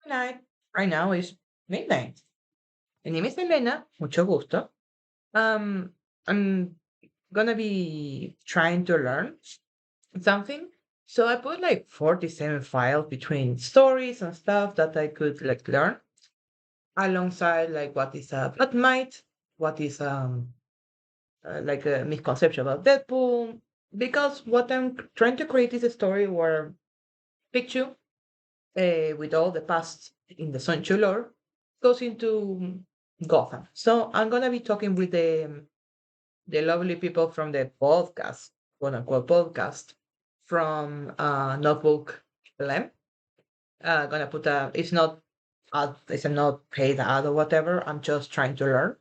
Night right now is midnight. My name is Elena. Mucho gusto. I'm gonna be trying to learn something. So I put like 47 files between stories and stuff that I could like learn alongside like what is a plot might, what is like a misconception about Deadpool. Because what I'm trying to create is a story where picture with all the past in the Sunchu lore goes into Gotham. So I'm gonna be talking with the lovely people from the podcast, quote unquote podcast from Notebook LM. Gonna put a it's not it's a not paid ad or whatever. I'm just trying to learn.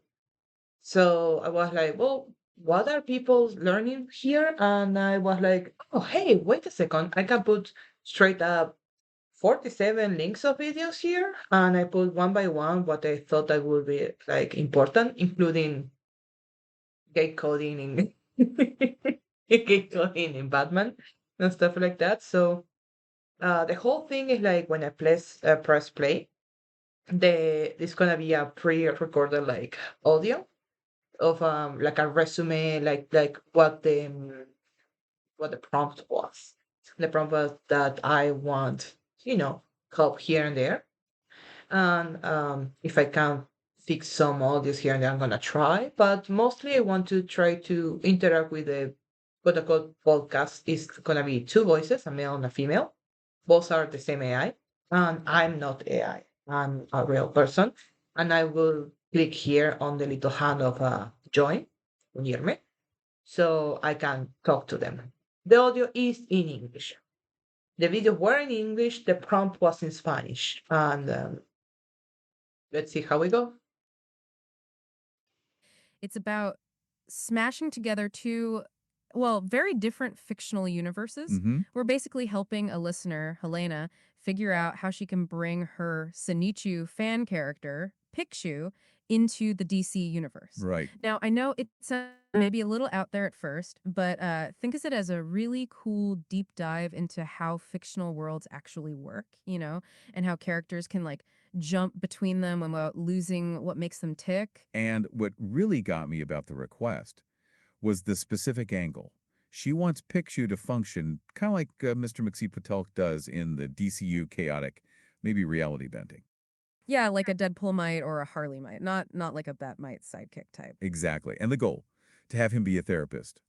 So I was like, well, what are people learning here? And I was like, oh hey, wait a second. I can put straight up 47 links of videos here, and I put one by one what I thought that would be like important, including gate coding in gate coding in Batman and stuff like that. So the whole thing is like when I press play, it's gonna be a pre-recorded like audio of like a resume, like what the prompt was. The prompt was that I want, help here and there. And if I can fix some audios here and there, I'm gonna try. But mostly, I want to try to interact with the quote unquote podcast. Is gonna be two voices, a male and a female. Both are the same AI, and I'm not AI. I'm a real person, and I will click here on the little hand of join near me, so I can talk to them. The audio is in English. The video were in English. The prompt was in Spanish, and let's see how we go. It's about smashing together two, well, very different fictional universes. Mm-hmm. We're basically helping a listener, Helena, figure out how she can bring her Sonichu fan character, Pikshu, into the DC universe. Right. Now, I know it's maybe a little out there at first, but think of it as a really cool deep dive into how fictional worlds actually work, and how characters can like jump between them without losing what makes them tick. And what really got me about the request was the specific angle. She wants Pikshu to function kind of like Mr. Patel does in the DCU chaotic, maybe reality bending. Yeah, like a Deadpool might or a Harley might, not like a Bat might sidekick type. Exactly. And the goal, to have him be a therapist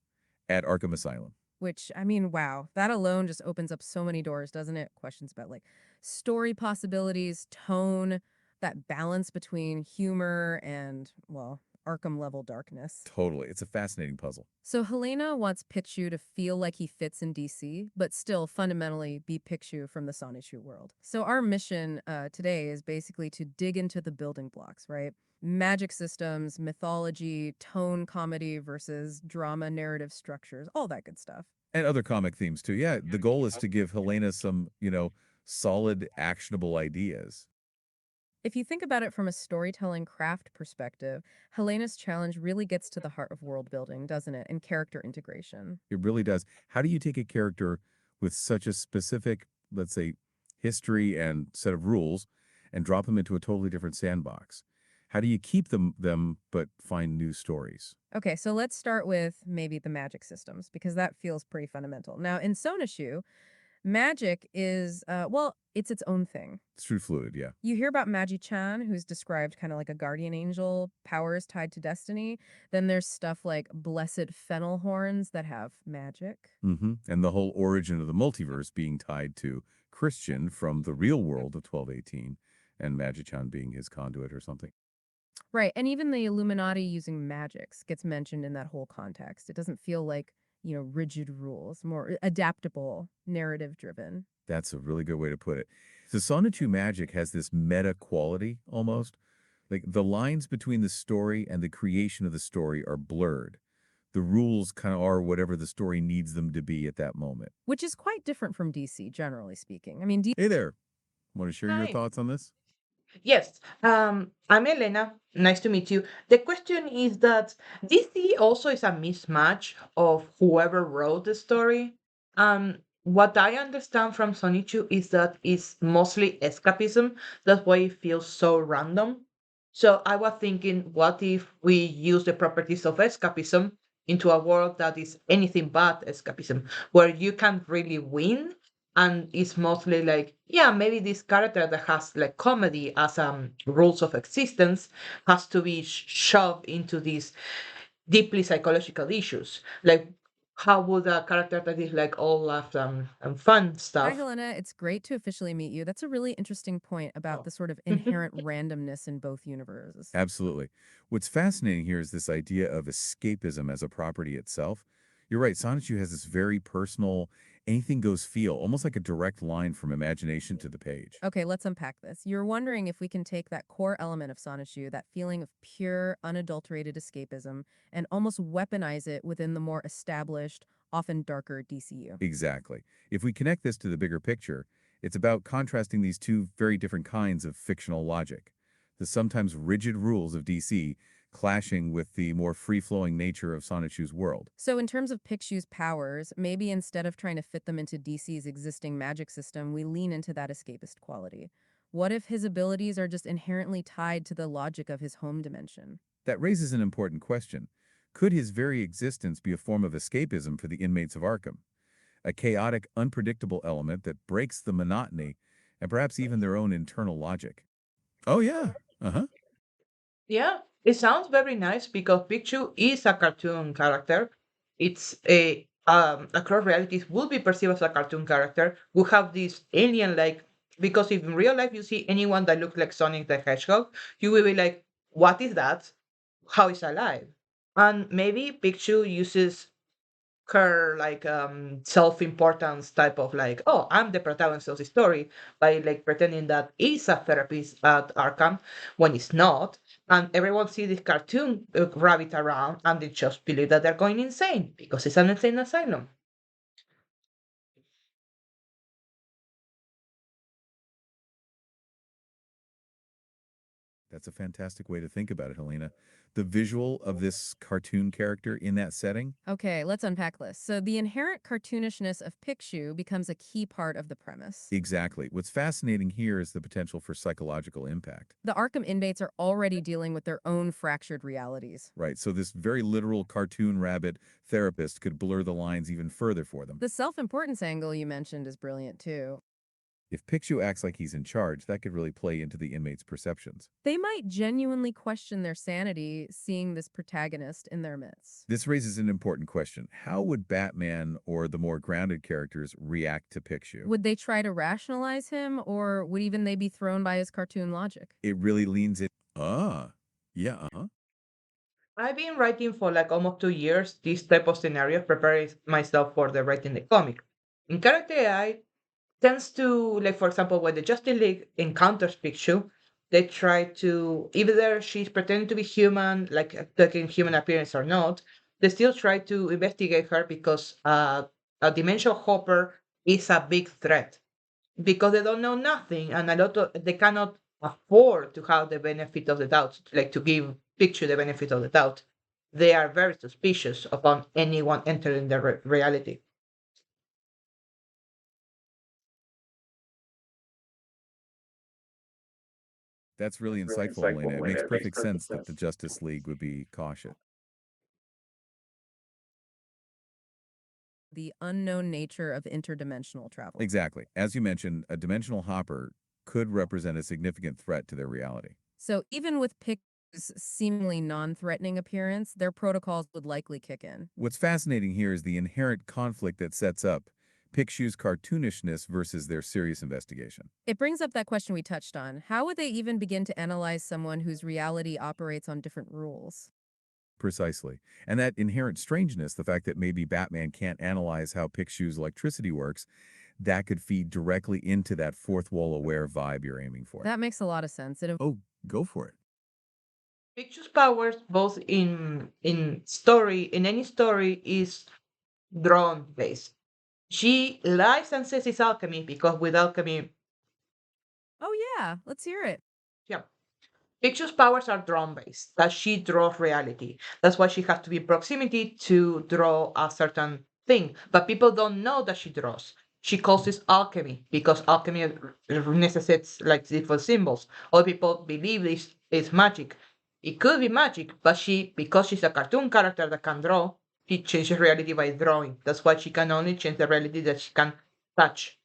at Arkham Asylum. Which, I mean, wow, that alone just opens up so many doors, doesn't it? Questions about like story possibilities, tone, that balance between humor and, well, Arkham level darkness. Totally. It's a fascinating puzzle. So Helena wants Pichu to feel like he fits in DC, but still fundamentally be Pichu from the Sonichu world. So our mission today is basically to dig into the building blocks, right? Magic systems, mythology, tone comedy versus drama narrative structures, all that good stuff. And other comic themes too. Yeah, the goal is to give Helena some, solid, actionable ideas. If you think about it from a storytelling craft perspective, Helena's challenge really gets to the heart of world building, doesn't it? And character integration. It really does. How do you take a character with such a specific, let's say, history and set of rules and drop them into a totally different sandbox? How do you keep them but find new stories? Okay, so let's start with maybe the magic systems because that feels pretty fundamental. Now, in Sonashu, magic is, well, it's its own thing. It's true fluid, yeah. You hear about Magi-chan, who's described kind of like a guardian angel, powers tied to destiny. Then there's stuff like blessed fennel horns that have magic. And the whole origin of the multiverse being tied to Christian from the real world of 1218 and Magichan being his conduit or something. Right, and even the Illuminati using magics gets mentioned in that whole context. It doesn't feel like, rigid rules, more adaptable, narrative driven. That's a really good way to put it. So Sonichu Magic has this meta quality almost. Like the lines between the story and the creation of the story are blurred. The rules kind of are whatever the story needs them to be at that moment. Which is quite different from DC, generally speaking. I mean, Hey there. Want to share your Hi. thoughts on this? Yes. I'm Elena. Nice to meet you. The question is that DC also is a mismatch of whoever wrote the story. What I understand from Sonichu is that it's mostly escapism. That's why it feels so random. So I was thinking, what if we use the properties of escapism into a world that is anything but escapism, where you can't really win? And it's mostly like, yeah, maybe this character that has like comedy as rules of existence has to be shoved into these deeply psychological issues. Like, how would a character that is like all laugh and fun Hi, stuff? Helena. It's great to officially meet you. That's a really interesting point about Oh. the sort of inherent randomness in both universes. Absolutely. What's fascinating here is this idea of escapism as a property itself. You're right, Sonichu has this very personal, anything goes feel, almost like a direct line from imagination to the page. Okay, let's unpack this. You're wondering if we can take that core element of Sonichu, that feeling of pure, unadulterated escapism, and almost weaponize it within the more established, often darker DCU. Exactly. If we connect this to the bigger picture, it's about contrasting these two very different kinds of fictional logic. The sometimes rigid rules of DC clashing with the more free-flowing nature of Sonichu's world. So, in terms of Pikshu's powers, maybe instead of trying to fit them into DC's existing magic system, we lean into that escapist quality. What if his abilities are just inherently tied to the logic of his home dimension? That raises an important question. Could his very existence be a form of escapism for the inmates of Arkham? A chaotic, unpredictable element that breaks the monotony and perhaps even their own internal logic. Oh, yeah. Uh-huh. Yeah, it sounds very nice because Pikachu is a cartoon character. It's a across realities will be perceived as a cartoon character. We have this alien like because if in real life you see anyone that looks like Sonic the Hedgehog, you will be like, what is that? How is alive? And maybe Pikachu uses her like self-importance type of like, oh, I'm the protagonist of the story, by like pretending that he's a therapist at Arkham when it's not, and everyone see this cartoon rabbit around and they just believe that they're going insane because it's an insane asylum. That's a fantastic way to think about it, Helena. The visual of this cartoon character in that setting? Okay, let's unpack this. So, the inherent cartoonishness of Pikshu becomes a key part of the premise. Exactly. What's fascinating here is the potential for psychological impact. The Arkham inmates are already dealing with their own fractured realities. Right. So this very literal cartoon rabbit therapist could blur the lines even further for them. The self importance angle you mentioned is brilliant too. If Picshu acts like he's in charge, that could really play into the inmates' perceptions. They might genuinely question their sanity seeing this protagonist in their midst. This raises an important question. How would Batman or the more grounded characters react to Picshu? Would they try to rationalize him, or would even they be thrown by his cartoon logic? It really leans in. Yeah, uh-huh. I've been writing for like almost 2 years this type of scenario, preparing myself for the writing the comic. In character AI, tends to like for example when the Justice League encounters Pikachu, they try to either she's pretending to be human, like taking human appearance or not, they still try to investigate her because a dimensional hopper is a big threat because they don't know nothing and a lot of they cannot afford to have the benefit of the doubt, like to give Pikachu the benefit of the doubt. They are very suspicious upon anyone entering their reality. That's really insightful, Helena. It makes perfect sense that the Justice League would be cautious. The unknown nature of interdimensional travel. Exactly. As you mentioned, a dimensional hopper could represent a significant threat to their reality. So even with Pikachu's seemingly non-threatening appearance, their protocols would likely kick in. What's fascinating here is the inherent conflict that sets up Picshu's cartoonishness versus their serious investigation. It brings up that question we touched on. How would they even begin to analyze someone whose reality operates on different rules? Precisely. And that inherent strangeness, the fact that maybe Batman can't analyze how Picshu's electricity works, that could feed directly into that fourth wall aware vibe you're aiming for. That makes a lot of sense. Oh, go for it. Picture's powers, both in story, in any story, is drawn based. She lies and says it's alchemy because with alchemy, Oh yeah, let's hear it. yeah, Picture's powers are drawn based. That she draws reality. That's why she has to be proximity to draw a certain thing. But people don't know that she draws. she calls this alchemy because alchemy necessitates like different symbols. Other people believe this is magic. It could be magic, but she, because she's a cartoon character that can draw, she changes reality by drawing. That's why she can only change the reality that she can touch.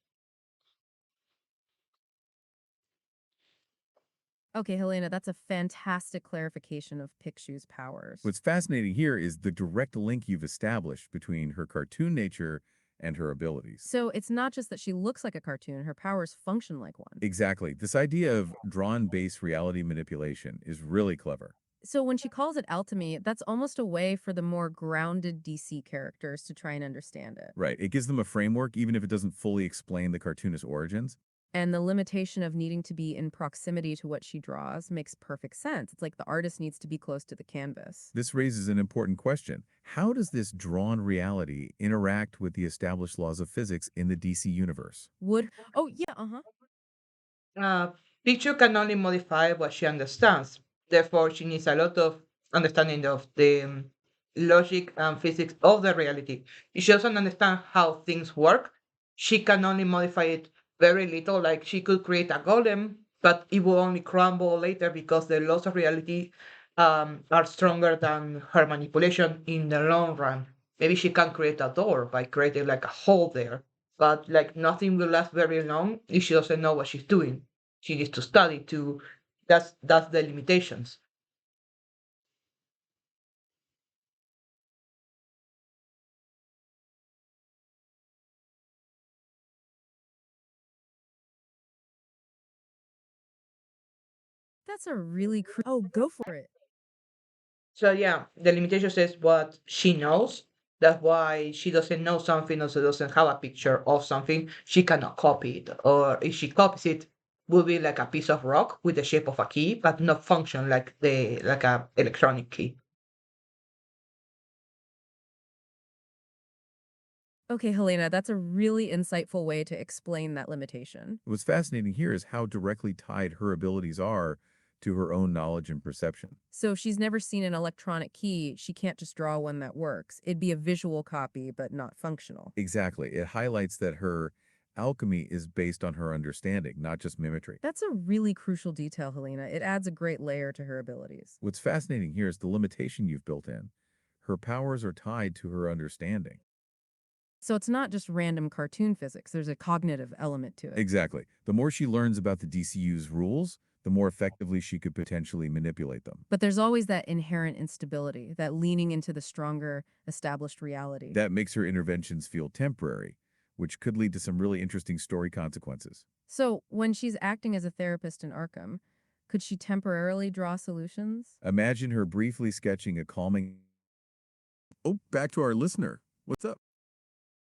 Okay, Helena, that's a fantastic clarification of Picshu's powers. What's fascinating here is the direct link you've established between her cartoon nature and her abilities. So it's not just that she looks like a cartoon, her powers function like one. Exactly. This idea of drawn-based reality manipulation is really clever. So when she calls it alchemy, that's almost a way for the more grounded DC characters to try and understand it. Right. It gives them a framework, even if it doesn't fully explain the cartoonist's origins. And the limitation of needing to be in proximity to what she draws makes perfect sense. It's like the artist needs to be close to the canvas. This raises an important question. How does this drawn reality interact with the established laws of physics in the DC universe? Oh, yeah, uh-huh. Uh, Teacher can only modify what she understands. Therefore, she needs a lot of understanding of the logic and physics of the reality. If she doesn't understand how things work, she can only modify it very little. Like she could create a golem, but it will only crumble later because the laws of reality are stronger than her manipulation in the long run. Maybe she can create a door by creating like a hole there, but like nothing will last very long if she doesn't know what she's doing. She needs to study to. That's the limitations. That's a really Oh, go for it. So yeah, the limitation says what she knows. That's why she doesn't know something or she doesn't have a picture of something. She cannot copy it, or if she copies it, will be like a piece of rock with the shape of a key, but not function like a electronic key. Okay, Helena, that's a really insightful way to explain that limitation. What's fascinating here is how directly tied her abilities are to her own knowledge and perception. So if she's never seen an electronic key, she can't just draw one that works. It'd be a visual copy, but not functional. Exactly. It highlights that her alchemy is based on her understanding, not just mimicry. That's a really crucial detail, Helena. It adds a great layer to her abilities. What's fascinating here is the limitation you've built in. Her powers are tied to her understanding. So it's not just random cartoon physics, there's a cognitive element to it. Exactly. The more she learns about the DCU's rules, the more effectively she could potentially manipulate them. But there's always that inherent instability, that leaning into the stronger, established reality. That makes her interventions feel temporary, which could lead to some really interesting story consequences. So when she's acting as a therapist in Arkham, could she temporarily draw solutions? Imagine her briefly sketching a calming. Oh, back to our listener. What's up?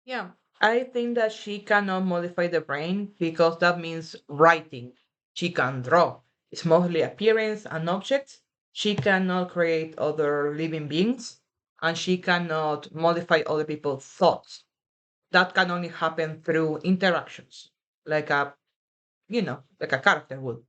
Yeah, I think that she cannot modify the brain because that means writing. She can draw. It's mostly appearance and objects. She cannot create other living beings, and she cannot modify other people's thoughts. That can only happen through interactions, like like a character would.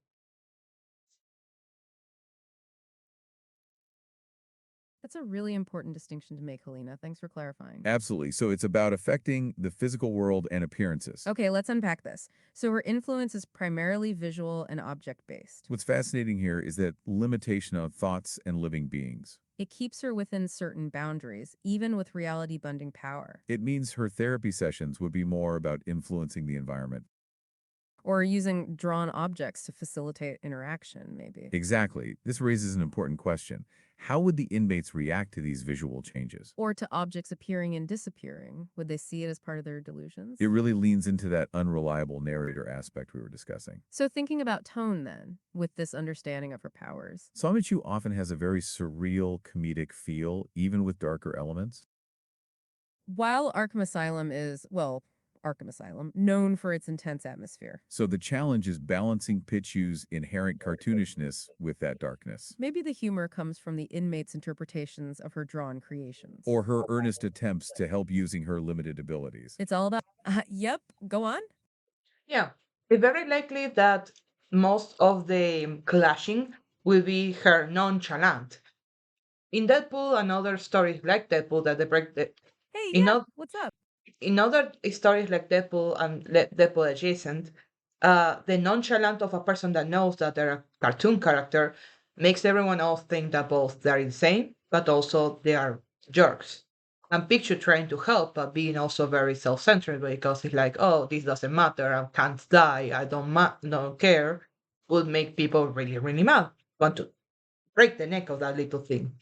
That's a really important distinction to make, Helena. Thanks for clarifying. Absolutely. So it's about affecting the physical world and appearances. Okay, let's unpack this. So her influence is primarily visual and object based. What's fascinating here is that limitation on thoughts and living beings. It keeps her within certain boundaries, even with reality bending power. It means her therapy sessions would be more about influencing the environment. Or using drawn objects to facilitate interaction, maybe. Exactly. This raises an important question. How would the inmates react to these visual changes? Or to objects appearing and disappearing. Would they see it as part of their delusions? It really leans into that unreliable narrator aspect we were discussing. So thinking about tone then, with this understanding of her powers. Sonichu often has a very surreal, comedic feel, even with darker elements. While Arkham Asylum is, well, Arkham Asylum, known for its intense atmosphere. So the challenge is balancing Pichu's inherent cartoonishness with that darkness, Maybe the humor comes from the inmates' interpretations of her drawn creations. or her earnest attempts to help using her limited abilities. It's all about, yep, go on. Yeah, it's very likely that most of the clashing will be her nonchalant. In Deadpool and other stories like Deadpool that they break the Hey, in yeah, all what's up? in other stories like Deadpool and Deadpool adjacent, the nonchalant of a person that knows that they're a cartoon character makes everyone else think that both they're insane, but also they are jerks. And Picture trying to help, but being also very self-centered because it's like, oh, this doesn't matter, I can't die, I don't care, would make people really, really mad, want to break the neck of that little thing.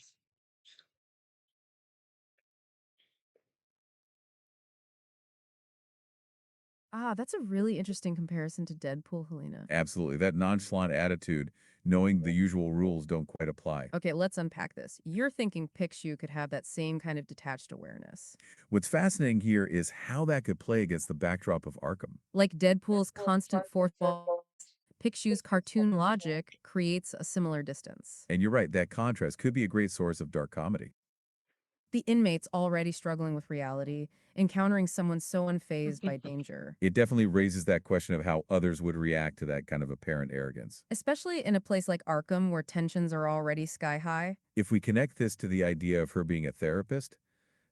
Ah, that's a really interesting comparison to Deadpool, Helena. Absolutely. That nonchalant attitude, knowing the usual rules don't quite apply. Okay, let's unpack this. You're thinking Pixiu could have that same kind of detached awareness. What's fascinating here is how that could play against the backdrop of Arkham. Like Deadpool's constant fourth wall, Pixiu's cartoon logic creates a similar distance. And you're right, that contrast could be a great source of dark comedy. The inmates already struggling with reality, encountering someone so unfazed by danger. It definitely raises that question of how others would react to that kind of apparent arrogance. Especially in a place like Arkham where tensions are already sky high. If we connect this to the idea of her being a therapist,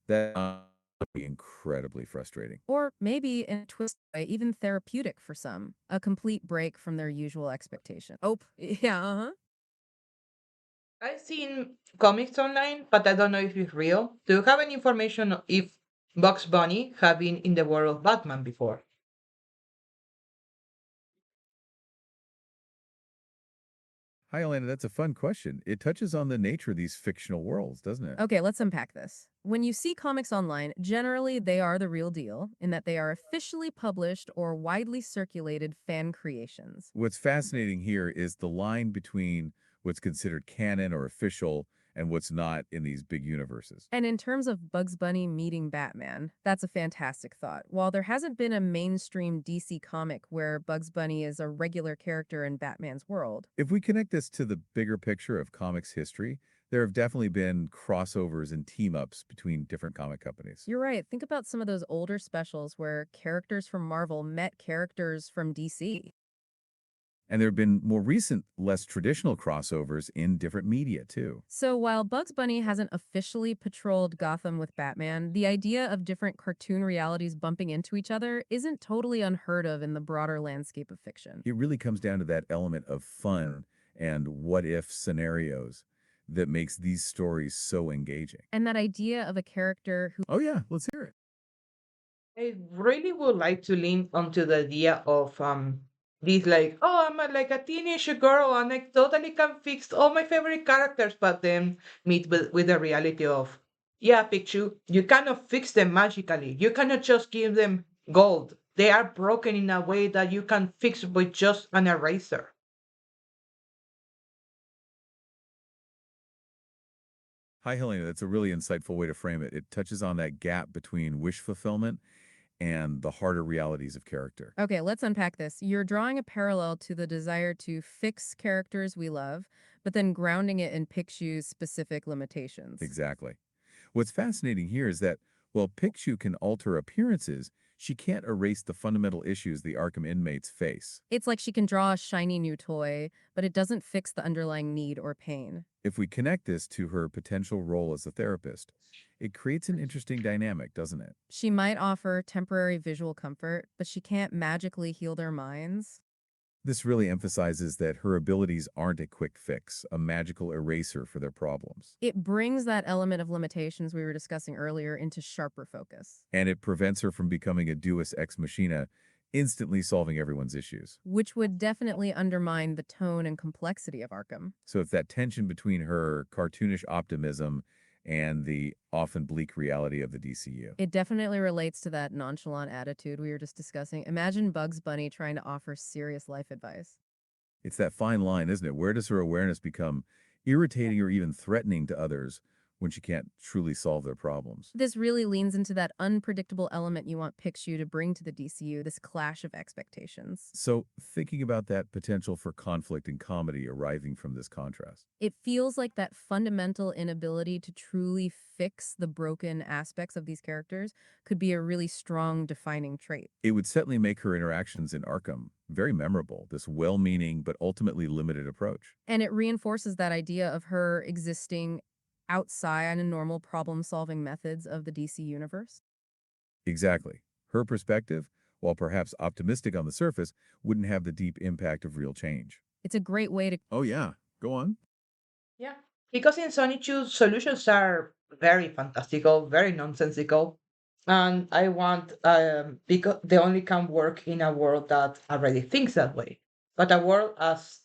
that would be incredibly frustrating. Or maybe in a twist way, even therapeutic for some. A complete break from their usual expectation. Oh, yeah, uh-huh. I've seen comics online, but I don't know if it's real. Do you have any information if Bugs Bunny have been in the world of Batman before? Hi, Elena. That's a fun question. It touches on the nature of these fictional worlds, doesn't it? Okay, let's unpack this. When you see comics online, generally they are the real deal in that they are officially published or widely circulated fan creations. What's fascinating here is the line between what's considered canon or official and what's not in these big universes. And in terms of Bugs Bunny meeting Batman, that's a fantastic thought. While there hasn't been a mainstream DC comic where Bugs Bunny is a regular character in Batman's world, If we connect this to the bigger picture of comics history, there have definitely been crossovers and team ups between different comic companies. you're right. Think about some of those older specials where characters from Marvel met characters from DC. And there have been more recent, less traditional crossovers in different media, too. So while Bugs Bunny hasn't officially patrolled Gotham with Batman, the idea of different cartoon realities bumping into each other isn't totally unheard of in the broader landscape of fiction. It really comes down to that element of fun and what if scenarios that makes these stories so engaging. And that idea of a character who Oh, yeah, let's hear it. I really would like to lean onto the idea of this like, oh, like a teenage girl and I totally can fix all my favorite characters, but then meet with the reality of, yeah, Pikachu, you cannot fix them magically. You cannot just give them gold. They are broken in a way that you can fix with just an eraser. Hi, Helena. That's a really insightful way to frame it. It touches on that gap between wish fulfillment and the harder realities of character. Okay, let's unpack this. You're drawing a parallel to the desire to fix characters we love, but then grounding it in Pixiu's specific limitations. Exactly. What's fascinating here is that while Pikshu can alter appearances, she can't erase the fundamental issues the Arkham inmates face. It's like she can draw a shiny new toy, but it doesn't fix the underlying need or pain. If we connect this to her potential role as a therapist, it creates an interesting dynamic, doesn't it? She might offer temporary visual comfort, but she can't magically heal their minds. This really emphasizes that her abilities aren't a quick fix, a magical eraser for their problems. It brings that element of limitations we were discussing earlier into sharper focus, And it prevents her from becoming a deus ex machina, instantly solving everyone's issues. which would definitely undermine the tone and complexity of Arkham. So it's that tension between her cartoonish optimism and the often bleak reality of the DCU. It definitely relates to that nonchalant attitude we were just discussing. Imagine Bugs Bunny trying to offer serious life advice. It's that fine line, isn't it? Where does her awareness become irritating or even threatening to others when she can't truly solve their problems? This really leans into that unpredictable element you want Pixiu to bring to the DCU, this clash of expectations. So, thinking about that potential for conflict and comedy arriving from this contrast. It feels like that fundamental inability to truly fix the broken aspects of these characters could be a really strong defining trait. It would certainly make her interactions in Arkham very memorable, this well meaning but ultimately limited approach. And it reinforces that idea of her existing outside of normal problem solving methods of the DC universe. Exactly. Her perspective, while perhaps optimistic on the surface, wouldn't have the deep impact of real change. It's a great way to. Oh, yeah. Go on. Yeah. Because in Sonichu, solutions are very fantastical, very nonsensical. And I want, because they only can work in a world that already thinks that way. But a world as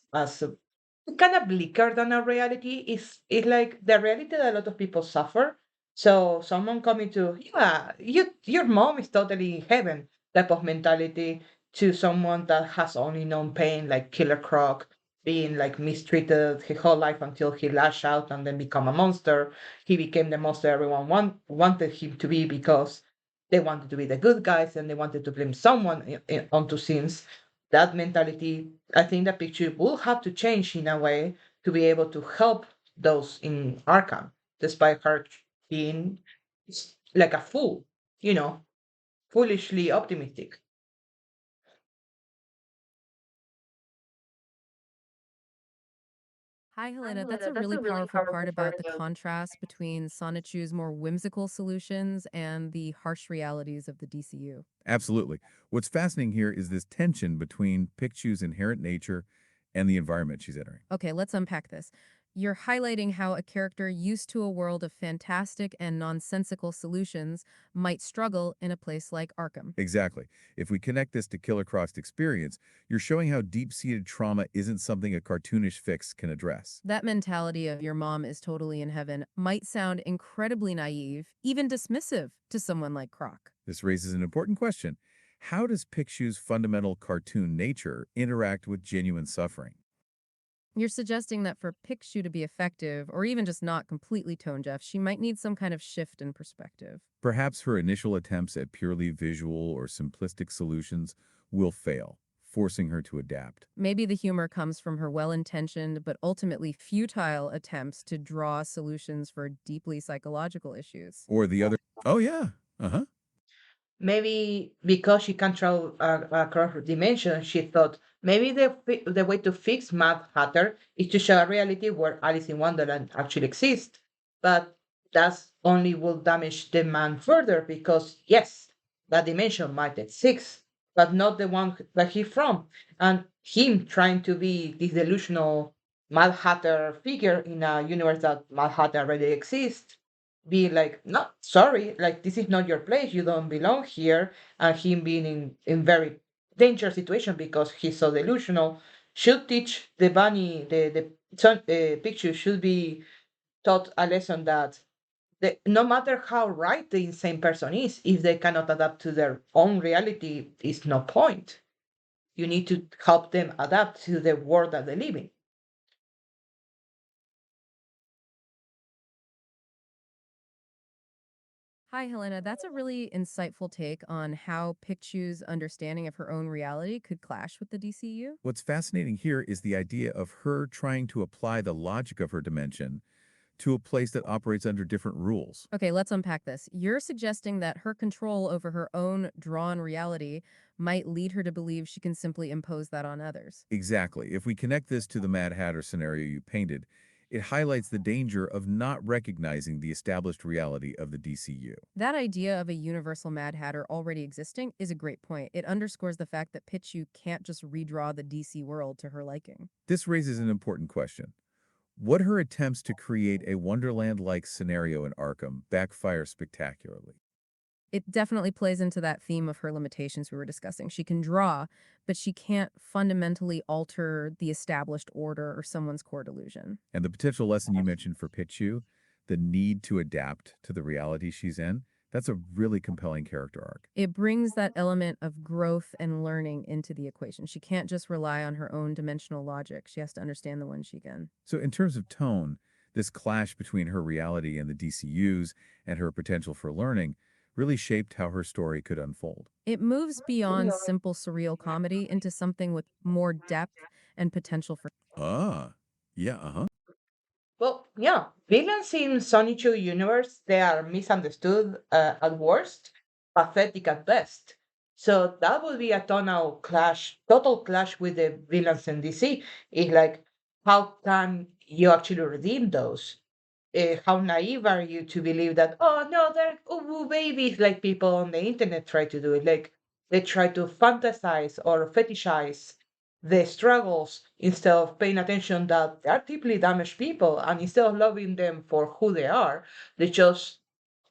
kind of bleaker than a reality is like the reality that a lot of people suffer. So someone coming to, yeah, your mom is totally in heaven type of mentality to someone that has only known pain, like Killer Croc, being like mistreated his whole life until he lashed out and then become a monster. He became the monster everyone wanted him to be because they wanted to be the good guys and they wanted to blame someone onto sins. That mentality, I think the picture will have to change in a way to be able to help those in Arkham, despite her being like a fool, you know, foolishly optimistic. Hi, Hi, Helena. That's Helena. a That's really a really powerful powerful part part about the about. contrast between Sonichu's more whimsical solutions and the harsh realities of the DCU. Absolutely. What's fascinating here is this tension between Pikachu's inherent nature and the environment she's entering. Okay, let's unpack this. You're highlighting how a character used to a world of fantastic and nonsensical solutions might struggle in a place like Arkham. Exactly. If we connect this to Killer Croc's experience, you're showing how deep-seated trauma isn't something a cartoonish fix can address. That mentality of your mom is totally in heaven might sound incredibly naive, even dismissive to someone like Croc. This raises an important question. How does Pikachu's fundamental cartoon nature interact with genuine suffering? You're suggesting that for Pickshoe to be effective, or even just not completely tone deaf, she might need some kind of shift in perspective. Perhaps her initial attempts at purely visual or simplistic solutions will fail, forcing her to adapt. Maybe the humor comes from her well intentioned but ultimately futile attempts to draw solutions for deeply psychological issues. Or the other, oh yeah, uh-huh. Maybe because she can travel across dimensions, she thought maybe the way to fix Mad Hatter is to show a reality where Alice in Wonderland actually exists. But that's only will damage the man further because yes, that dimension might exist, but not the one that he's from. And him trying to be this delusional Mad Hatter figure in a universe that Mad Hatter already exists be like, no, sorry, like this is not your place. You don't belong here. And him being in very dangerous situation because he's so delusional should teach the bunny, the son, picture should be taught a lesson that no matter how right the insane person is, if they cannot adapt to their own reality, is no point. You need to help them adapt to the world that they live in. Hi, Helena. That's a really insightful take on how Picchu's understanding of her own reality could clash with the DCU. What's fascinating here is the idea of her trying to apply the logic of her dimension to a place that operates under different rules. Okay, let's unpack this. You're suggesting that her control over her own drawn reality might lead her to believe she can simply impose that on others. Exactly. If we connect this to the Mad Hatter scenario you painted, it highlights the danger of not recognizing the established reality of the DCU. That idea of a universal Mad Hatter already existing is a great point. It underscores the fact that Pichu can't just redraw the DC world to her liking. This raises an important question. Would her attempts to create a Wonderland-like scenario in Arkham backfire spectacularly? It definitely plays into that theme of her limitations we were discussing. She can draw, but she can't fundamentally alter the established order or someone's core delusion. And the potential lesson you mentioned for Pichu, the need to adapt to the reality she's in, that's a really compelling character arc. It brings that element of growth and learning into the equation. She can't just rely on her own dimensional logic. She has to understand the one she can. So in terms of tone, this clash between her reality and the DCU's and her potential for learning really shaped how her story could unfold. It moves beyond simple surreal comedy into something with more depth and potential for. Ah, yeah, uh-huh. Well, yeah, villains in Sony 2 universe, they are misunderstood at worst, pathetic at best. So that would be a total clash with the villains in DC. It's like, how can you actually redeem those? how naive are you to believe that, oh no, they're ooh babies, like people on the internet try to do it. Like they try to fantasize or fetishize the struggles instead of paying attention that they are deeply damaged people. And instead of loving them for who they are, they just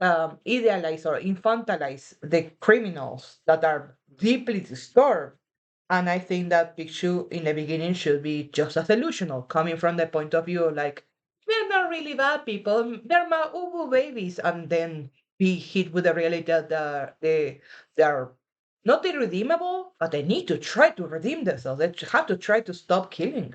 idealize or infantilize the criminals that are deeply disturbed. And I think that picture in the beginning should be just as delusional, coming from the point of view like they're not really bad people, they're my ubu babies, and then be hit with the reality that they're not irredeemable, but they need to try to redeem themselves. They have to try to stop killing.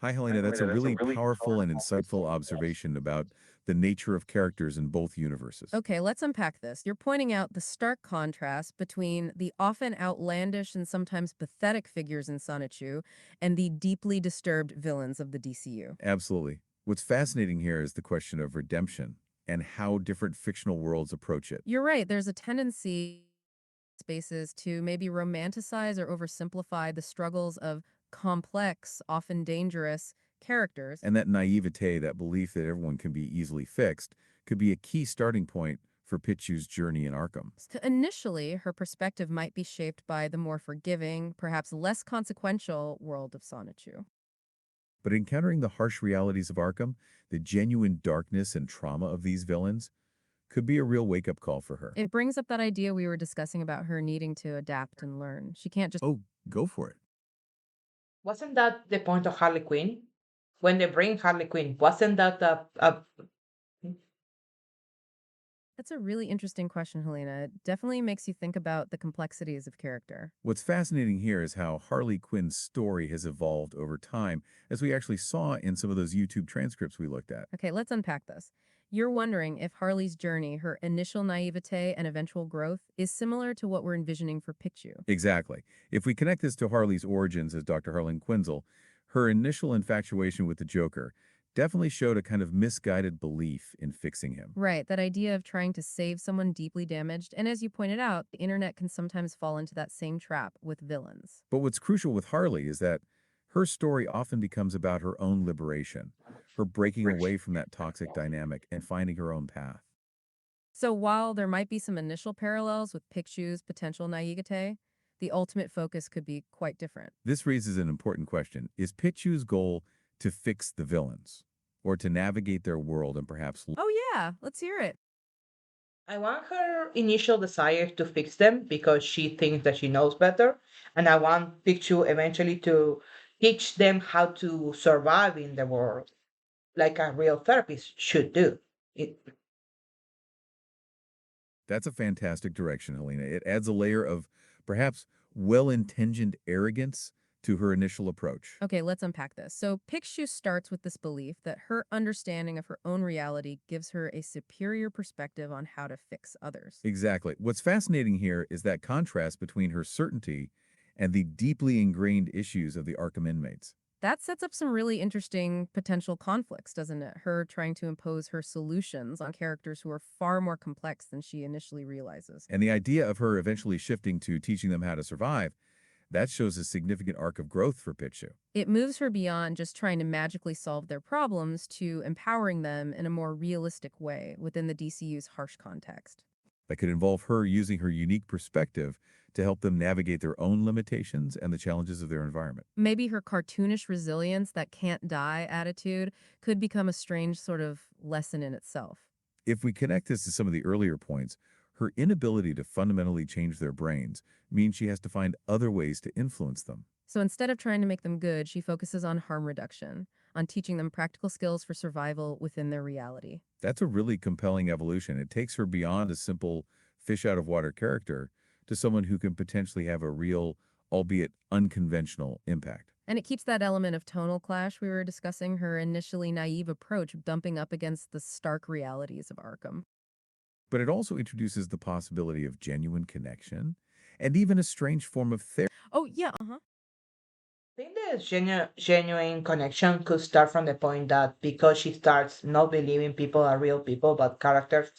Hi, Helena. That's a really powerful and insightful observation about the nature of characters in both universes. Okay, let's unpack this. You're pointing out the stark contrast between the often outlandish and sometimes pathetic figures in Sonichu and the deeply disturbed villains of the DCU. Absolutely. What's fascinating here is the question of redemption and how different fictional worlds approach it. You're right, there's a tendency spaces to maybe romanticize or oversimplify the struggles of complex, often dangerous characters. And that naivete, that belief that everyone can be easily fixed, could be a key starting point for Pichu's journey in Arkham. So initially, her perspective might be shaped by the more forgiving, perhaps less consequential world of Sonichu. But encountering the harsh realities of Arkham, the genuine darkness and trauma of these villains, could be a real wake-up call for her. It brings up that idea we were discussing about her needing to adapt and learn. She can't just. Oh, go for it. Wasn't that the point of Harley Quinn? When they bring Harley Quinn, wasn't that a That's a really interesting question, Helena. It definitely makes you think about the complexities of character. What's fascinating here is how Harley Quinn's story has evolved over time, as we actually saw in some of those YouTube transcripts we looked at. Okay, let's unpack this. You're wondering if Harley's journey, her initial naivete and eventual growth, is similar to what we're envisioning for Pichu. Exactly. If we connect this to Harley's origins as Dr. Harlan Quinzel, her initial infatuation with the Joker definitely showed a kind of misguided belief in fixing him. Right, that idea of trying to save someone deeply damaged. And as you pointed out, the internet can sometimes fall into that same trap with villains. But what's crucial with Harley is that her story often becomes about her own liberation, her breaking away from that toxic dynamic and finding her own path. So while there might be some initial parallels with Pichu's potential naivete, the ultimate focus could be quite different. This raises an important question. Is Pichu's goal to fix the villains, or to navigate their world and perhaps... Oh, yeah, let's hear it. I want her initial desire to fix them because she thinks that she knows better. And I want Pikachu eventually to teach them how to survive in the world like a real therapist should do. It, That's a fantastic direction, Helena. It adds a layer of perhaps well-intentioned arrogance to her initial approach. Okay, let's unpack this. So, Pixiu starts with this belief that her understanding of her own reality gives her a superior perspective on how to fix others. Exactly. What's fascinating here is that contrast between her certainty and the deeply ingrained issues of the Arkham inmates. That sets up some really interesting potential conflicts, doesn't it? Her trying to impose her solutions on characters who are far more complex than she initially realizes. And the idea of her eventually shifting to teaching them how to survive, that shows a significant arc of growth for Pichu. It moves her beyond just trying to magically solve their problems to empowering them in a more realistic way within the DCU's harsh context. That could involve her using her unique perspective to help them navigate their own limitations and the challenges of their environment. Maybe her cartoonish resilience, that can't die attitude, could become a strange sort of lesson in itself. If we connect this to some of the earlier points, her inability to fundamentally change their brains means she has to find other ways to influence them. So instead of trying to make them good, she focuses on harm reduction, on teaching them practical skills for survival within their reality. That's a really compelling evolution. It takes her beyond a simple fish out of water character to someone who can potentially have a real, albeit unconventional, impact. And it keeps that element of tonal clash we were discussing, her initially naive approach bumping up against the stark realities of Arkham. But it also introduces the possibility of genuine connection and even a strange form of therapy. Oh, yeah, uh-huh. I think the genuine connection could start from the point that because she starts not believing people are real people but characters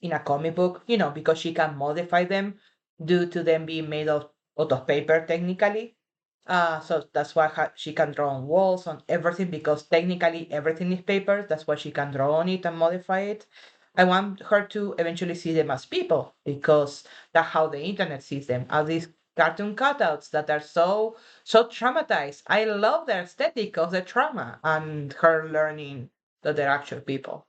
in a comic book, because she can modify them due to them being made out of paper technically. So that's why she can draw on walls, on everything, because technically everything is paper. That's why she can draw on it and modify it. I want her to eventually see them as people, because that's how the internet sees them, as these cartoon cutouts that are so traumatized. I love the aesthetic of the trauma and her learning that they're actual people.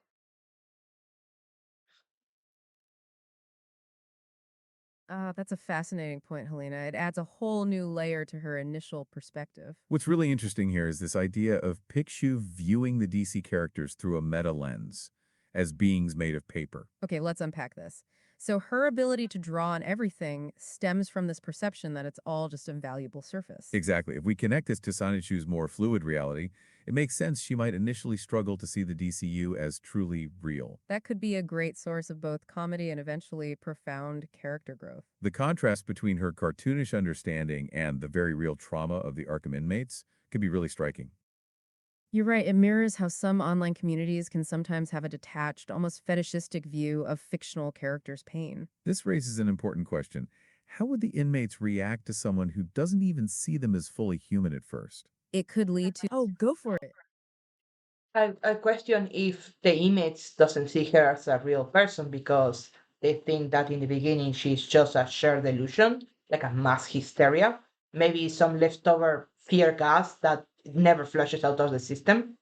That's a fascinating point, Helena. It adds a whole new layer to her initial perspective. What's really interesting here is this idea of Picshu viewing the DC characters through a meta lens as beings made of paper. Okay, let's unpack this. So, her ability to draw on everything stems from this perception that it's all just a valuable surface. Exactly. If we connect this to Sonichu's more fluid reality, it makes sense she might initially struggle to see the DCU as truly real. That could be a great source of both comedy and eventually profound character growth. The contrast between her cartoonish understanding and the very real trauma of the Arkham inmates can be really striking. You're right, it mirrors how some online communities can sometimes have a detached, almost fetishistic view of fictional characters' pain. This raises an important question. How would the inmates react to someone who doesn't even see them as fully human at first? It could lead to, oh, go for it. I question if the image doesn't see her as a real person because they think that in the beginning she's just a shared delusion, like a mass hysteria, maybe some leftover fear gas that never flushes out of the system.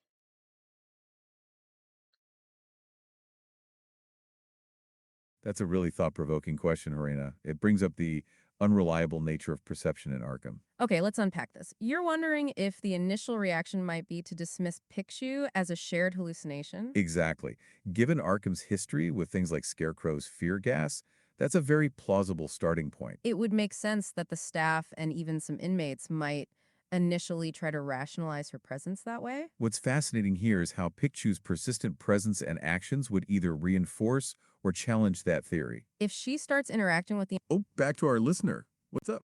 That's a really thought-provoking question, Harina. It brings up the unreliable nature of perception in Arkham. Okay, let's unpack this. You're wondering if the initial reaction might be to dismiss Picshu as a shared hallucination? Exactly. Given Arkham's history with things like Scarecrow's fear gas, that's a very plausible starting point. It would make sense that the staff and even some inmates might initially try to rationalize her presence that way. What's fascinating here is how Picchu's persistent presence and actions would either reinforce or challenge that theory. If she starts interacting with the Oh, back to our listener. What's up?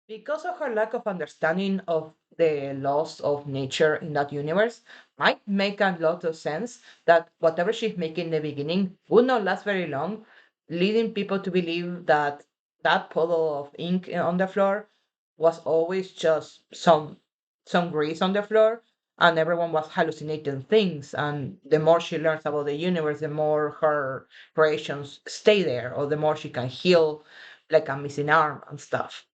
Because of her lack of understanding of the laws of nature in that universe, might make a lot of sense that whatever she's making in the beginning would not last very long, leading people to believe that that puddle of ink on the floor was always just some grease on the floor, and everyone was hallucinating things. And the more she learns about the universe, the more her creations stay there, or the more she can heal like a missing arm and stuff.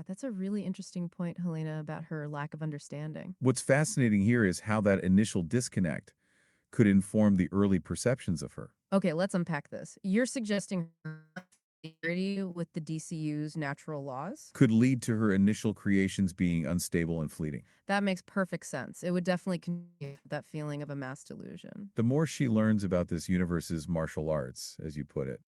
That's a really interesting point, Helena, about her lack of understanding. What's fascinating here is how that initial disconnect could inform the early perceptions of her. Okay, let's unpack this. You're suggesting her familiarity with the DCU's natural laws? Could lead to her initial creations being unstable and fleeting. That makes perfect sense. It would definitely convey that feeling of a mass delusion. The more she learns about this universe's martial arts, as you put it,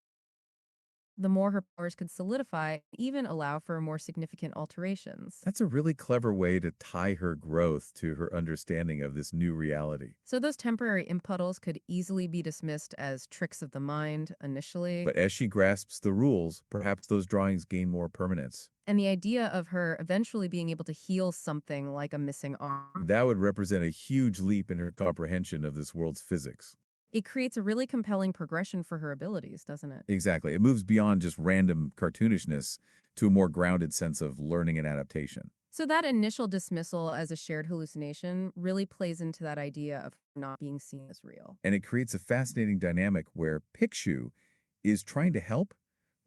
The more her powers could solidify, even allow for more significant alterations. that's a really clever way to tie her growth to her understanding of this new reality. So those temporary impuddles could easily be dismissed as tricks of the mind initially. But as she grasps the rules, perhaps those drawings gain more permanence. And the idea of her eventually being able to heal something like a missing arm, That would represent a huge leap in her comprehension of this world's physics. it creates a really compelling progression for her abilities, doesn't it? Exactly. It moves beyond just random cartoonishness to a more grounded sense of learning and adaptation. So that initial dismissal as a shared hallucination really plays into that idea of not being seen as real. And it creates a fascinating dynamic where Picshu is trying to help,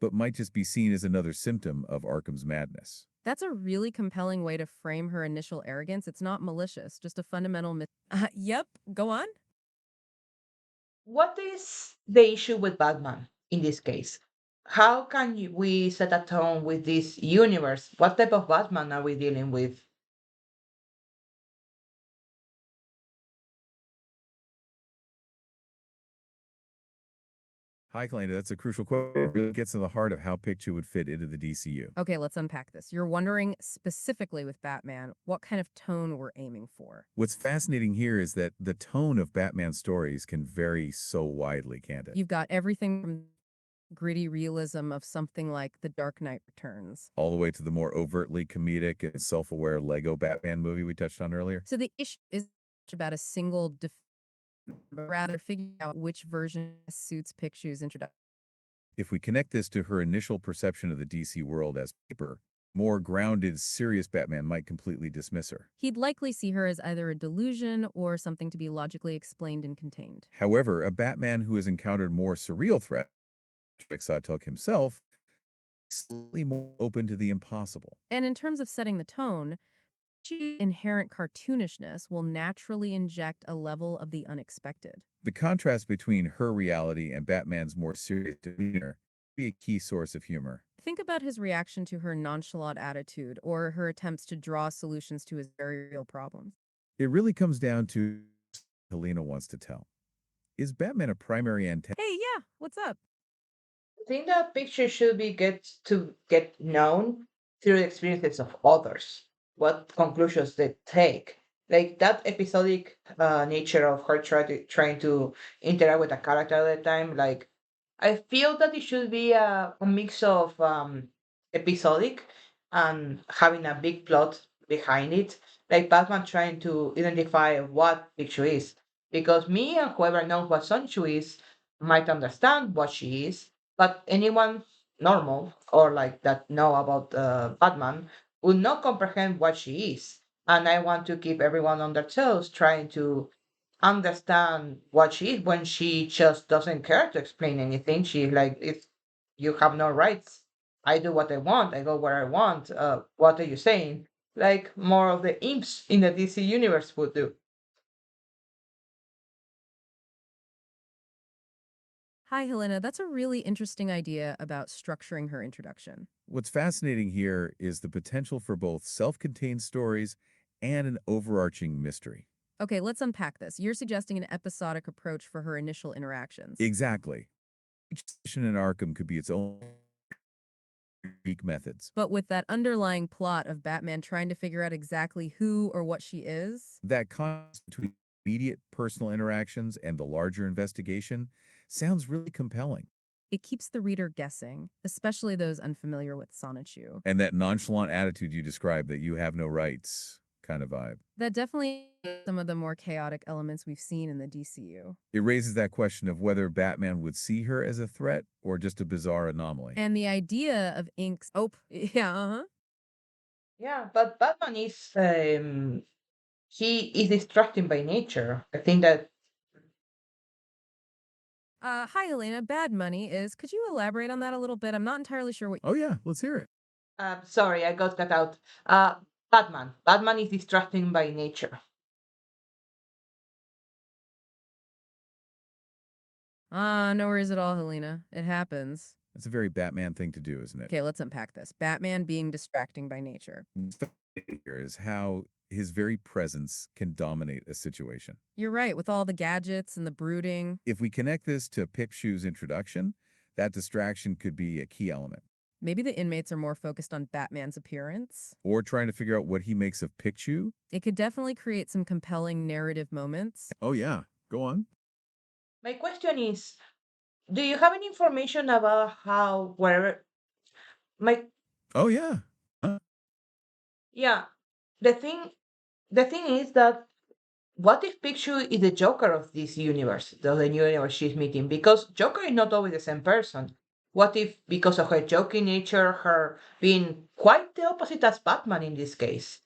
but might just be seen as another symptom of Arkham's madness. That's a really compelling way to frame her initial arrogance. It's not malicious, just a fundamental yep, go on. What is the issue with Batman in this case? How can we set a tone with this universe? What type of Batman are we dealing with? Hi, Kalenda. That's a crucial question. It really gets to the heart of how Picshu would fit into the DCU. Okay, let's unpack this. You're wondering specifically with Batman what kind of tone we're aiming for. What's fascinating here is that the tone of Batman's stories can vary so widely, can't it? You've got everything from gritty realism of something like The Dark Knight Returns. All the way to the more overtly comedic and self-aware Lego Batman movie we touched on earlier. So the issue is about a single but rather figuring out which version suits Pikachu's introduction. If we connect this to her initial perception of the DC world as paper, more grounded, serious Batman might completely dismiss her. He'd likely see her as either a delusion or something to be logically explained and contained. However, a Batman who has encountered more surreal threats, like Sawtelle himself, is slightly more open to the impossible. And in terms of setting the tone, Pikachu's inherent cartoonishness will naturally inject a level of the unexpected. The contrast between her reality and Batman's more serious demeanor be a key source of humor. Think about his reaction to her nonchalant attitude or her attempts to draw solutions to his very real problems. It really comes down to Helena wants to tell. Is Batman a primary antagonist? Hey, yeah, what's up? I think that picture should be get known through the experiences of others. What conclusions they take, like that episodic nature of her trying to interact with a character at a time. Like I feel that it should be a mix of episodic and having a big plot behind it. Like Batman trying to identify what Pikachu is, because me and whoever knows what Sonchu is might understand what she is, but anyone normal or like that know about Batman would not comprehend what she is. And I want to keep everyone on their toes, trying to understand what she is when she just doesn't care to explain anything. She's like, "It's you have no rights. I do what I want. I go where I want. What are you saying?" Like more of the imps in the DC universe would do. Hi, Helena. That's a really interesting idea about structuring her introduction. What's fascinating here is the potential for both self-contained stories and an overarching mystery. Okay, let's unpack this. You're suggesting an episodic approach for her initial interactions. Exactly. Each session in Arkham could be its own unique methods. But with that underlying plot of Batman trying to figure out exactly who or what she is, That contrast between immediate personal interactions and the larger investigation sounds really compelling. it keeps the reader guessing, especially those unfamiliar with Sonichu. And that nonchalant attitude you described, that you have no rights kind of vibe. That definitely is some of the more chaotic elements we've seen in the DCU. It raises that question of whether Batman would see her as a threat or just a bizarre anomaly. And the idea of inks. Oh, yeah, uh-huh. Yeah, but Batman is he is distracting by nature. I think that Hi, Helena. Bad money is. Could you elaborate on that a little bit? I'm not entirely sure what. Oh, yeah, let's hear it. sorry, I got cut out. Batman. Batman is distracting by nature. No worries at all, Helena. It happens. That's a very Batman thing to do, isn't it? Okay, let's unpack this. Batman being distracting by nature. What's fascinating here is how his very presence can dominate a situation. You're right, with all the gadgets and the brooding. If we connect this to Pipshu's introduction, that distraction could be a key element. Maybe the inmates are more focused on Batman's appearance. Or trying to figure out what he makes of Pikshu. It could definitely create some compelling narrative moments. Oh, yeah. Go on. My question is, do you have any information about how wherever my Oh, yeah. yeah, the thing the thing is that what if Pikachu is the Joker of this universe, the new universe she's meeting? Because Joker is not always the same person. What if, because of her joking nature, her being quite the opposite as Batman in this case?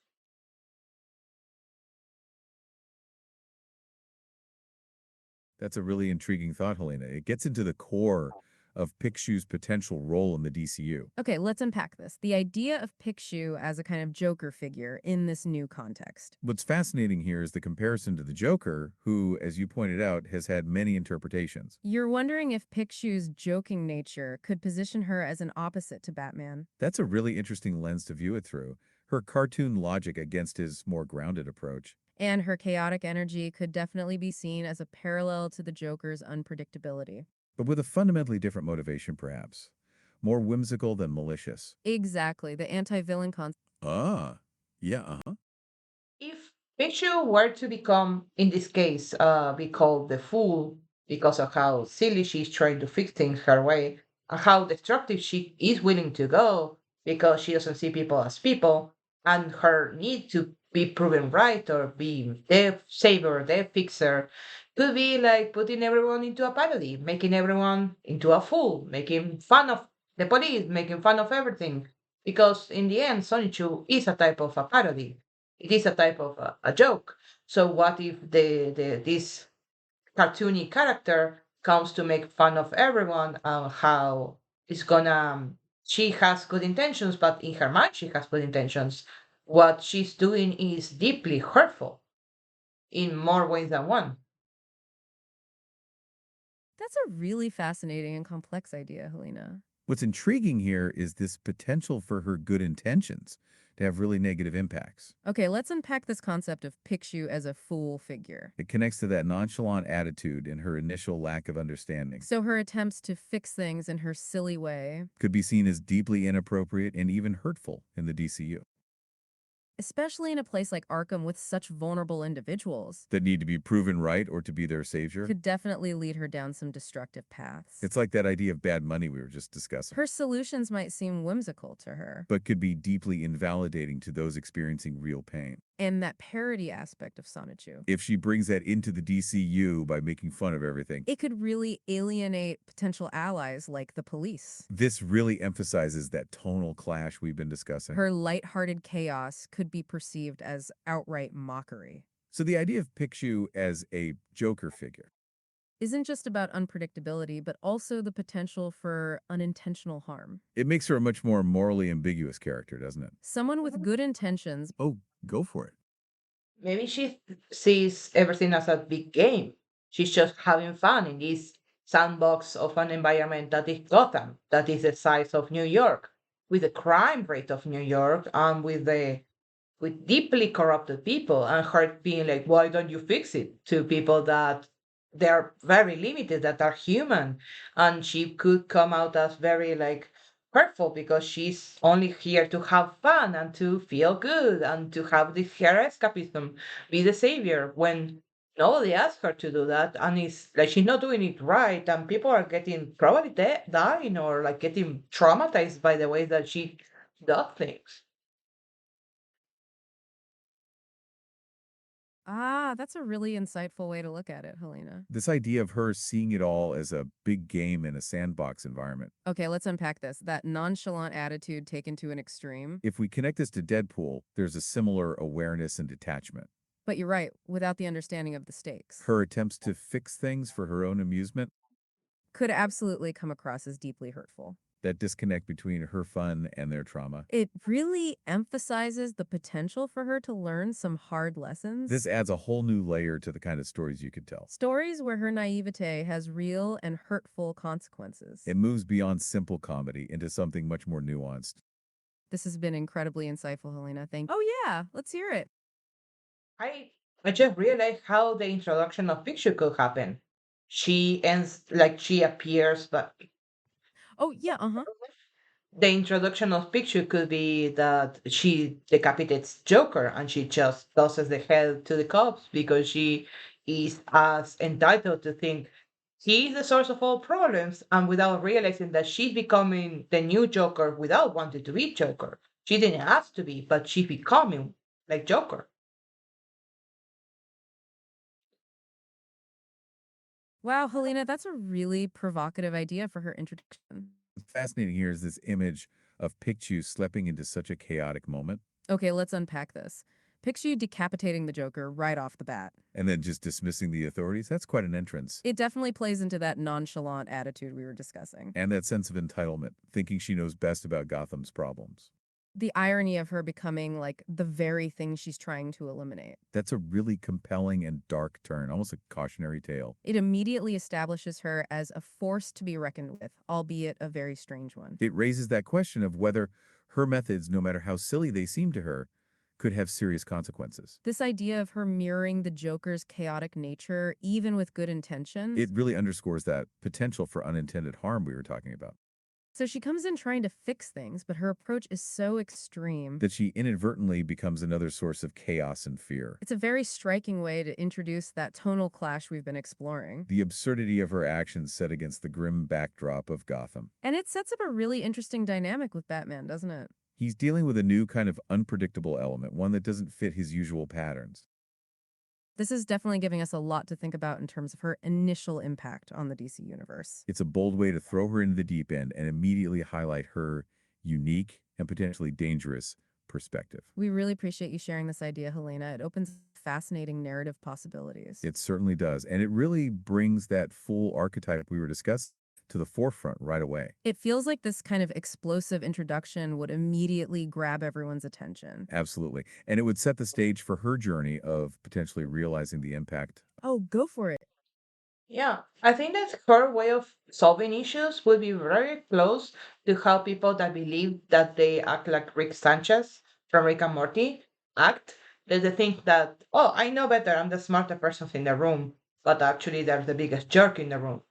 That's a really intriguing thought, Helena. It gets into the core of Pikshu's potential role in the DCU. Okay, let's unpack this. The idea of Pikshu as a kind of Joker figure in this new context. What's fascinating here is the comparison to the Joker, who, as you pointed out, has had many interpretations. You're wondering if Pikshu's joking nature could position her as an opposite to Batman. That's a really interesting lens to view it through. Her cartoon logic against his more grounded approach. And her chaotic energy could definitely be seen as a parallel to the Joker's unpredictability. But with a fundamentally different motivation, perhaps. More whimsical than malicious. Exactly, the anti-villain concept. Ah, yeah, uh-huh. If Pikachu were to become, in this case, be called the fool because of how silly she's trying to fix things her way, and how destructive she is willing to go because she doesn't see people as people, and her need to be proven right or be the savior, the fixer, Could be like putting everyone into a parody, making everyone into a fool, making fun of the police, making fun of everything. Because in the end, Sonichu is a type of a parody. It is a type of a joke. So what if this cartoony character comes to make fun of everyone and how it's gonna she has good intentions, but in her mind she has good intentions. What she's doing is deeply hurtful in more ways than one. That's a really fascinating and complex idea, Helena. What's intriguing here is this potential for her good intentions to have really negative impacts. Okay, let's unpack this concept of Picshu as a fool figure. It connects to that nonchalant attitude and her initial lack of understanding. So her attempts to fix things in her silly way, Could be seen as deeply inappropriate and even hurtful in the DCU especially in a place like Arkham with such vulnerable individuals, that need to be proven right or to be their savior. could definitely lead her down some destructive paths. It's like that idea of bad money we were just discussing, Her solutions might seem whimsical to her, but could be deeply invalidating to those experiencing real pain. and that parody aspect of Sonichu, If she brings that into the DCU by making fun of everything, it could really alienate potential allies like the police. this really emphasizes that tonal clash we've been discussing. Her lighthearted chaos could be perceived as outright mockery. So the idea of Picshu as a Joker figure, Isn't just about unpredictability, but also the potential for unintentional harm. it makes her a much more morally ambiguous character, doesn't it? Someone with good intentions. Oh, go for it. Maybe she sees everything as a big game. She's just having fun in this sandbox of an environment that is Gotham, that is the size of New York, with the crime rate of New York and with deeply corrupted people, and her being like, why don't you fix it, to people that they're very limited, that are human. And she could come out as very like hurtful because she's only here to have fun and to feel good and to have this her escapism, be the savior, when nobody asked her to do that. And it's like she's not doing it right, and people are getting probably dying or like getting traumatized by the way that she does things. Ah, that's a really insightful way to look at it, Helena. This idea of her seeing it all as a big game in a sandbox environment. Okay, let's unpack this. That nonchalant attitude taken to an extreme. If we connect this to Deadpool, there's a similar awareness and detachment. But you're right, without the understanding of the stakes. Her attempts to fix things for her own amusement, Could absolutely come across as deeply hurtful. that disconnect between her fun and their trauma. It really emphasizes the potential for her to learn some hard lessons. This adds a whole new layer to the kind of stories you could tell. Stories where her naivete has real and hurtful consequences. It moves beyond simple comedy into something much more nuanced. This has been incredibly insightful, Helena. Thank you. Oh, yeah. Let's hear it. I I just realized how the introduction of picture could happen. She ends like she appears, but Oh, yeah. Uh huh. the introduction of picture could be that she decapitates Joker and she just tosses the head to the cops because she is as entitled to think he is the source of all problems, and without realizing that she's becoming the new Joker without wanting to be Joker. She didn't ask to be, but she's becoming like Joker. Wow, Helena, that's a really provocative idea for her introduction. What's fascinating here is this image of Pikachu slipping into such a chaotic moment Okay, let's unpack this. Picture you decapitating the Joker right off the bat. and then just dismissing the authorities. That's quite an entrance. It definitely plays into that nonchalant attitude we were discussing. And that sense of entitlement, thinking she knows best about Gotham's problems. The irony of her becoming like the very thing she's trying to eliminate. That's a really compelling and dark turn, almost a cautionary tale. It immediately establishes her as a force to be reckoned with, albeit a very strange one. It raises that question of whether her methods, no matter how silly they seem to her, could have serious consequences. This idea of her mirroring the Joker's chaotic nature, even with good intentions. It really underscores that potential for unintended harm we were talking about, So she comes in trying to fix things, but her approach is so extreme. that she inadvertently becomes another source of chaos and fear. It's a very striking way to introduce that tonal clash we've been exploring. The absurdity of her actions set against the grim backdrop of Gotham. And it sets up a really interesting dynamic with Batman, doesn't it? He's dealing with a new kind of unpredictable element, one that doesn't fit his usual patterns. This is definitely giving us a lot to think about in terms of her initial impact on the DC universe. It's a bold way to throw her into the deep end and immediately highlight her unique and potentially dangerous perspective. We really appreciate you sharing this idea, Helena. It opens fascinating narrative possibilities. It certainly does. And it really brings that full archetype we were discussing to the forefront right away. It feels like this kind of explosive introduction would immediately grab everyone's attention. Absolutely. And it would set the stage for her journey of potentially realizing the impact. Oh, go for it. Yeah, I think that her way of solving issues will be very close to how people that believe that they act like Rick Sanchez from Rick and Morty act. That they think that, oh, I know better, I'm the smarter person in the room, but actually they're the biggest jerk in the room.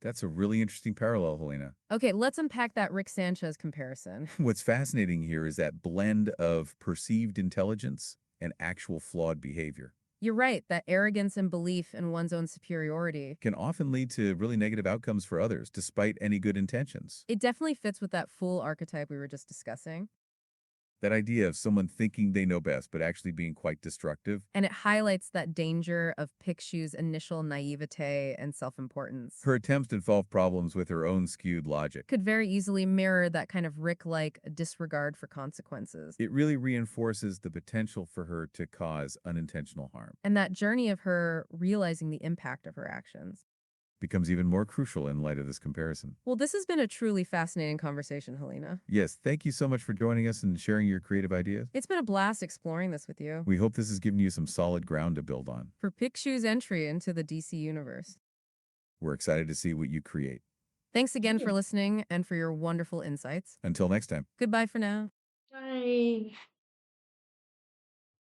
That's a really interesting parallel, Helena. Okay, let's unpack that Rick Sanchez comparison. What's fascinating here is that blend of perceived intelligence and actual flawed behavior You're right, that arrogance and belief in one's own superiority. can often lead to really negative outcomes for others, despite any good intentions. It definitely fits with that fool archetype we were just discussing. That idea of someone thinking they know best, but actually being quite destructive. And it highlights that danger of Picshu's initial naivete and self importance. Her attempts to solve problems with her own skewed logic. Could very easily mirror that kind of Rick like disregard for consequences. It really reinforces the potential for her to cause unintentional harm. And that journey of her realizing the impact of her actions. Becomes even more crucial in light of this comparison. Well, this has been a truly fascinating conversation, Helena. Yes, thank you so much for joining us and sharing your creative ideas. It's been a blast exploring this with you. We hope this has given you some solid ground to build on. For Picshu's entry into the DC universe. We're excited to see what you create. Thanks again for listening and for your wonderful insights. Until next time. Goodbye for now. Bye.